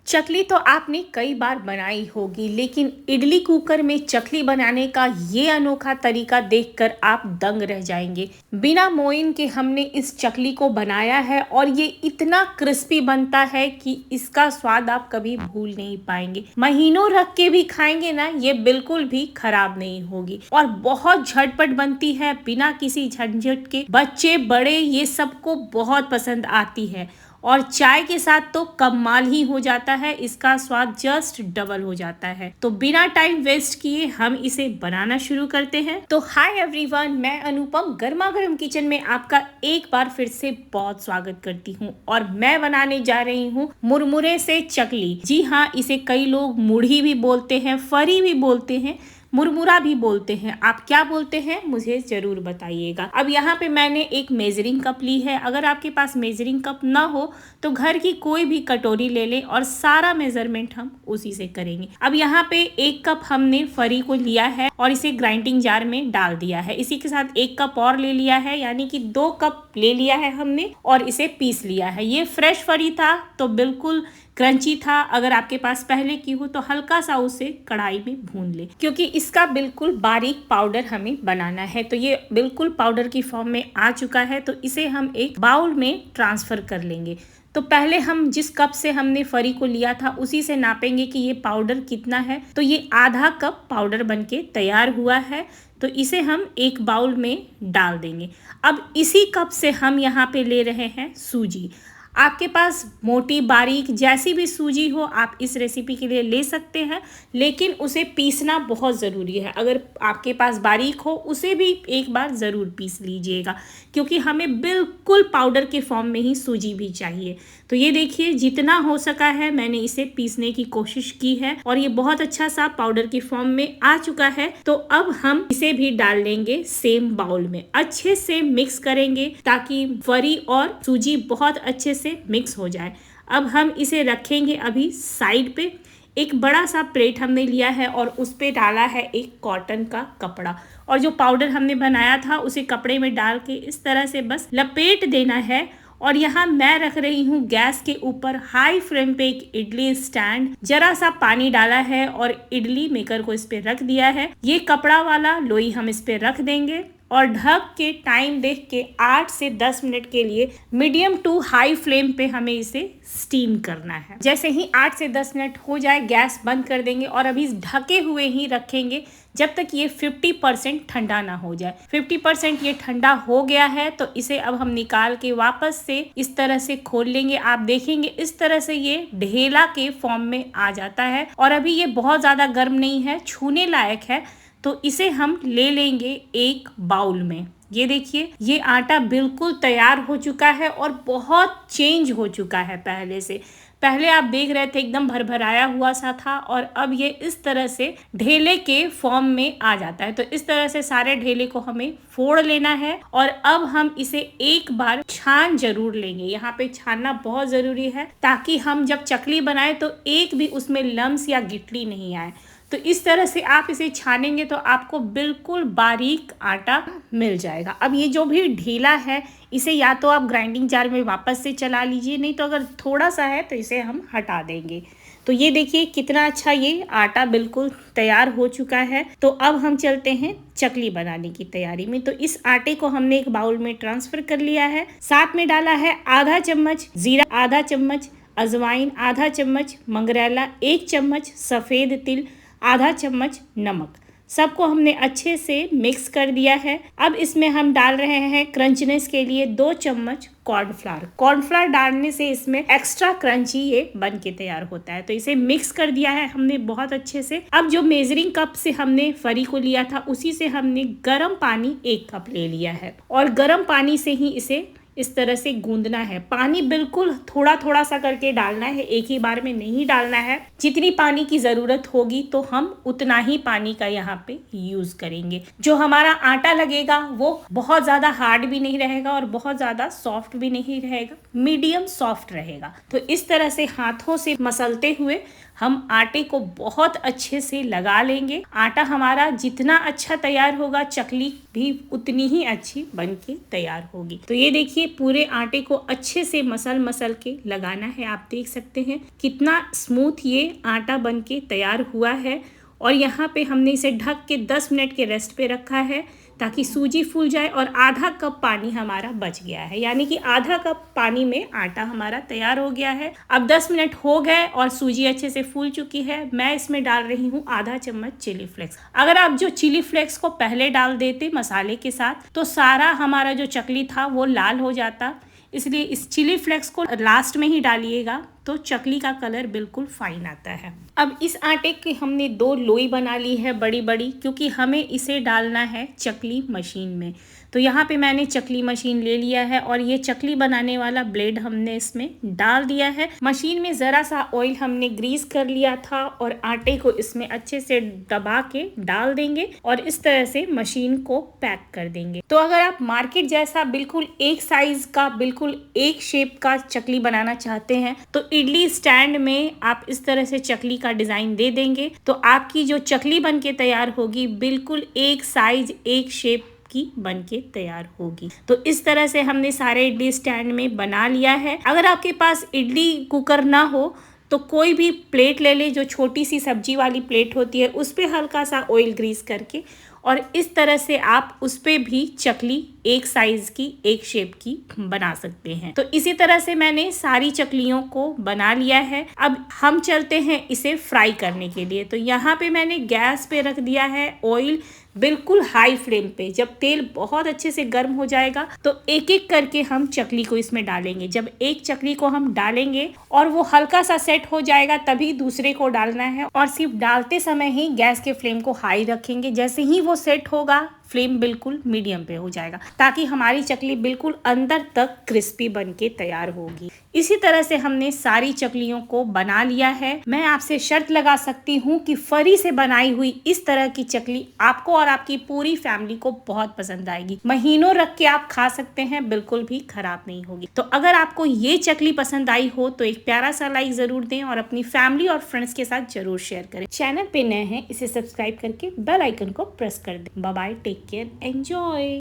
चकली तो आपने कई बार बनाई होगी, लेकिन इडली कुकर में चकली बनाने का ये अनोखा तरीका देखकर आप दंग रह जाएंगे। बिना मोइन के हमने इस चकली को बनाया है और ये इतना क्रिस्पी बनता है कि इसका स्वाद आप कभी भूल नहीं पाएंगे। महीनों रख के भी खाएंगे ना, ये बिल्कुल भी खराब नहीं होगी और बहुत झटपट बनती है बिना किसी झंझट के। बच्चे बड़े ये सबको बहुत पसंद आती है और चाय के साथ तो कमाल ही हो जाता है। इसका स्वाद जस्ट डबल हो जाता है। तो बिना टाइम वेस्ट किए हम इसे बनाना शुरू करते हैं। तो हाय एवरीवन, मैं अनुपम गर्मा गर्म किचन में आपका एक बार फिर से बहुत स्वागत करती हूँ और मैं बनाने जा रही हूँ मुरमुरे से चकली। जी हाँ, इसे कई लोग मुढ़ी भी बोलते हैं, फरी भी बोलते हैं, मुरमुरा भी बोलते हैं। आप क्या बोलते हैं मुझे जरूर बताइएगा। अब यहाँ पे मैंने एक मेजरिंग कप ली है। अगर आपके पास मेजरिंग कप ना हो तो घर की कोई भी कटोरी ले लें और सारा मेजरमेंट हम उसी से करेंगे। अब यहाँ पे 1 कप हमने फरी को लिया है और इसे ग्राइंडिंग जार में डाल दिया है। इसी के साथ 1 कप और ले लिया है, यानी कि 2 कप ले लिया है हमने और इसे पीस लिया है। ये फ्रेश फरी था तो बिल्कुल क्रंची था। अगर आपके पास पहले की हो तो हल्का सा उसे कढ़ाई में भून ले, क्योंकि इसका बिल्कुल बारीक पाउडर हमें बनाना है। तो ये बिल्कुल पाउडर की फॉर्म में आ चुका है, तो इसे हम एक बाउल में ट्रांसफर कर लेंगे। तो पहले हम जिस कप से हमने फरी को लिया था उसी से नापेंगे कि ये पाउडर कितना है। तो ये आधा कप पाउडर बनके तैयार हुआ है, तो इसे हम एक बाउल में डाल देंगे। अब इसी कप से हम यहाँ पे ले रहे हैं सूजी। आपके पास मोटी बारीक जैसी भी सूजी हो आप इस रेसिपी के लिए ले सकते हैं, लेकिन उसे पीसना बहुत ज़रूरी है। अगर आपके पास बारीक हो उसे भी एक बार ज़रूर पीस लीजिएगा, क्योंकि हमें बिल्कुल पाउडर के फॉर्म में ही सूजी भी चाहिए। तो ये देखिए, जितना हो सका है मैंने इसे पीसने की कोशिश की है और ये बहुत अच्छा सा पाउडर की फॉर्म में आ चुका है। तो अब हम इसे भी डाल लेंगे सेम बाउल में, अच्छे से मिक्स करेंगे ताकि फरी और सूजी बहुत अच्छे से मिक्स हो जाए। अब हम इसे रखेंगे अभी साइड पे। एक बड़ा सा प्लेट हमने लिया है और उस पे डाला है एक कॉटन का कपड़ा, और जो पाउडर हमने बनाया था उसे कपड़े में डाल के इस तरह से बस लपेट देना है। और यहाँ मैं रख रही हूँ गैस के ऊपर हाई फ्लेम पे एक इडली स्टैंड। जरा सा पानी डाला है और इडली मेकर को इस पे रख दिया है। ये कपड़ा वाला लोई हम इस पे रख देंगे और ढक के टाइम देख के 8 से 10 मिनट के लिए मीडियम टू हाई फ्लेम पे हमें इसे स्टीम करना है। जैसे ही 8 से 10 मिनट हो जाए गैस बंद कर देंगे और अभी ढके हुए ही रखेंगे जब तक ये 50% ठंडा ना हो जाए। 50% ये ठंडा हो गया है तो इसे अब हम निकाल के वापस से इस तरह से खोल लेंगे। आप देखेंगे इस तरह से ये ढेला के फॉर्म में आ जाता है और अभी ये बहुत ज़्यादा गर्म नहीं है, छूने लायक है। तो इसे हम ले लेंगे एक बाउल में। ये देखिए, ये आटा बिल्कुल तैयार हो चुका है और बहुत चेंज हो चुका है पहले से। पहले आप देख रहे थे एकदम भरभराया हुआ सा था और अब ये इस तरह से ढेले के फॉर्म में आ जाता है। तो इस तरह से सारे ढेले को हमें फोड़ लेना है और अब हम इसे एक बार छान जरूर लेंगे। यहाँ पे छानना बहुत ज़रूरी है ताकि हम जब चकली बनाए तो एक भी उसमें लम्स या गिटली नहीं आए। तो इस तरह से आप इसे छानेंगे तो आपको बिल्कुल बारीक आटा मिल जाएगा। अब ये जो भी ढीला है इसे या तो आप ग्राइंडिंग जार में वापस से चला लीजिए, नहीं तो अगर थोड़ा सा है तो इसे हम हटा देंगे। तो ये देखिए कितना अच्छा ये आटा बिल्कुल तैयार हो चुका है। तो अब हम चलते हैं चकली बनाने की तैयारी में। तो इस आटे को हमने एक बाउल में ट्रांसफर कर लिया है। साथ में डाला है आधा चम्मच जीरा, आधा चम्मच अजवाइन, आधा चम्मच मंगरेला, 1 चम्मच सफ़ेद तिल, आधा चम्मच नमक। सबको हमने अच्छे से मिक्स कर दिया है। अब इसमें हम डाल रहे हैं क्रंचनेस के लिए 2 चम्मच कॉर्नफ्लावर। कॉर्नफ्लावर डालने से इसमें एक्स्ट्रा क्रंची ये बन के तैयार होता है। तो इसे मिक्स कर दिया है हमने बहुत अच्छे से। अब जो मेजरिंग कप से हमने फरी को लिया था उसी से हमने गर्म पानी 1 कप ले लिया है और गर्म पानी से ही इसे इस तरह से गूंदना है। पानी बिल्कुल थोड़ा थोड़ा सा करके डालना है, एक ही बार में नहीं डालना है। जितनी पानी की ज़रूरत होगी तो हम उतना ही पानी का यहाँ पे यूज़ करेंगे। जो हमारा आटा लगेगा वो बहुत ज़्यादा हार्ड भी नहीं रहेगा और बहुत ज़्यादा सॉफ्ट भी नहीं रहेगा, मीडियम सॉफ्ट रहेगा। तो इस तरह से हाथों से मसलते हुए हम आटे को बहुत अच्छे से लगा लेंगे। आटा हमारा जितना अच्छा तैयार होगा, चकली भी उतनी ही अच्छी बन के तैयार होगी। तो ये देखिए, पूरे आटे को अच्छे से मसल के लगाना है। आप देख सकते हैं कितना स्मूथ ये आटा बन के तैयार हुआ है। और यहाँ पे हमने इसे ढक के 10 मिनट के रेस्ट पे रखा है ताकि सूजी फूल जाए। और आधा कप पानी हमारा बच गया है, यानी कि आधा कप पानी में आटा हमारा तैयार हो गया है। अब 10 मिनट हो गए और सूजी अच्छे से फूल चुकी है। मैं इसमें डाल रही हूँ आधा चम्मच चिली फ्लेक्स। अगर आप जो चिली फ्लेक्स को पहले डाल देते मसाले के साथ तो सारा हमारा जो चकली था वो लाल हो जाता, इसलिए इस चिली फ्लेक्स को लास्ट में ही डालिएगा तो चकली का कलर बिल्कुल फाइन आता है। अब इस आटे की हमने 2 लोई बना ली है बड़ी बड़ी, क्योंकि हमें इसे डालना है चकली मशीन में। तो यहाँ पे मैंने चकली मशीन ले लिया है और ये चकली बनाने वाला ब्लेड हमने इसमें डाल दिया है। मशीन में ज़रा सा ऑयल हमने ग्रीस कर लिया था और आटे को इसमें अच्छे से दबा के डाल देंगे और इस तरह से मशीन को पैक कर देंगे। तो अगर आप मार्केट जैसा बिल्कुल एक साइज का, बिल्कुल एक शेप का चकली बनाना चाहते हैं तो इडली स्टैंड में आप इस तरह से चकली का डिजाइन दे देंगे तो आपकी जो चकली बन के तैयार होगी बिल्कुल एक साइज, एक शेप की बन के तैयार होगी। तो इस तरह से हमने सारे इडली स्टैंड में बना लिया है। अगर आपके पास इडली कुकर ना हो तो कोई भी प्लेट ले ले, जो छोटी सी सब्जी वाली प्लेट होती है, उस पर हल्का सा ऑयल ग्रीस करके और इस तरह से आप उस पे भी चकली एक साइज की, एक शेप की बना सकते हैं। तो इसी तरह से मैंने सारी चकलियों को बना लिया है। अब हम चलते हैं इसे फ्राई करने के लिए। तो यहाँ पे मैंने गैस पे रख दिया है ऑयल बिल्कुल हाई फ्लेम पे। जब तेल बहुत अच्छे से गर्म हो जाएगा तो एक एक करके हम चकली को इसमें डालेंगे। जब एक चकली को हम डालेंगे और वो हल्का सा सेट हो जाएगा तभी दूसरे को डालना है और सिर्फ डालते समय ही गैस के फ्लेम को हाई रखेंगे। जैसे ही वो सेट होगा फ्लेम बिल्कुल मीडियम पे हो जाएगा ताकि हमारी चकली बिल्कुल अंदर तक क्रिस्पी बन के तैयार होगी। इसी तरह से हमने सारी चकलियों को बना लिया है। मैं आपसे शर्त लगा सकती हूँ कि फरी से बनाई हुई इस तरह की चकली आपको और आपकी पूरी फैमिली को बहुत पसंद आएगी। महीनों रख के आप खा सकते हैं, बिल्कुल भी खराब नहीं होगी। तो अगर आपको ये चकली पसंद आई हो तो एक प्यारा सा लाइक जरूर दें और अपनी फैमिली और फ्रेंड्स के साथ जरूर शेयर करें। चैनल पे नए हैं इसे सब्सक्राइब करके बेल आइकन को प्रेस कर दें। Bye bye, take care, enjoy.